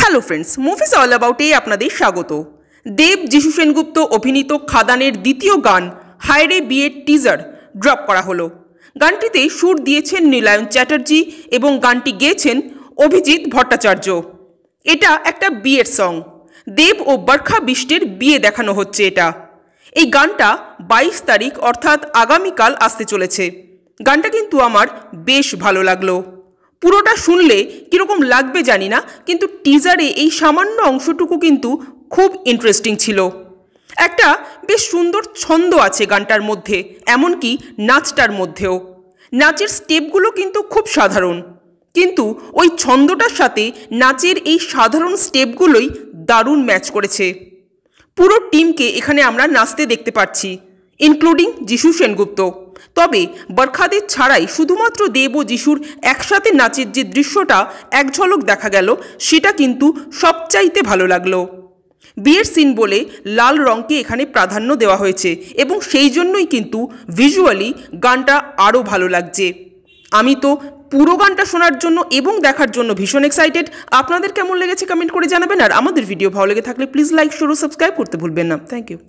Hello friends, movies all অ্যাবাউটে আপনাদের স্বাগত। দেব যিশু সেনগুপ্ত অভিনীত খাদানের দ্বিতীয় গান হায়রে বিয়ের টিজার ড্রপ করা হলো। গানটিতে সুর দিয়েছেন নীলায়ন চ্যাটার্জি এবং গানটি গেয়েছেন অভিজিৎ ভট্টাচার্য। এটা একটা বিয়ের সং। দেব ও বরখা বিষ্টের বিয়ে দেখানো হচ্ছে। এই গানটা 22 তারিখ অর্থাৎ আগামীকাল আসতে চলেছে। গানটা কিন্তু আমার বেশ ভালো লাগলো। পুরোটা শুনলে কীরকম লাগবে জানি না, কিন্তু টিজারে এই সামান্য অংশটুকু কিন্তু খুব ইন্টারেস্টিং ছিল। একটা বেশ সুন্দর ছন্দ আছে গানটার মধ্যে, এমনকি নাচটার মধ্যেও। নাচের স্টেপগুলো কিন্তু খুব সাধারণ, কিন্তু ওই ছন্দটার সাথে নাচের এই সাধারণ স্টেপগুলোই দারুণ ম্যাচ করেছে। পুরো টিমকে এখানে আমরা নাচতে দেখতে পাচ্ছি, ইনক্লুডিং যিশু সেনগুপ্ত। তবে বরখাদের ছাড়াই শুধুমাত্র দেব ও যিশুর একসাথে নাচের যে দৃশ্যটা এক ঝলক দেখা গেল, সেটা কিন্তু সবচাইতে ভালো লাগলো। বিয়ের সিন বলে লাল রঙকে এখানে প্রাধান্য দেওয়া হয়েছে এবং সেই জন্যই কিন্তু ভিজুয়ালি গানটা আরও ভালো লাগছে। আমি তো পুরো গানটা শোনার জন্য এবং দেখার জন্য ভীষণ এক্সাইটেড। আপনাদের কেমন লেগেছে কমেন্ট করে জানাবেন। আর আমাদের ভিডিও ভালো লেগে থাকলে প্লিজ লাইক, শেয়ার ও সাবস্ক্রাইব করতে ভুলবেন না। Thank you.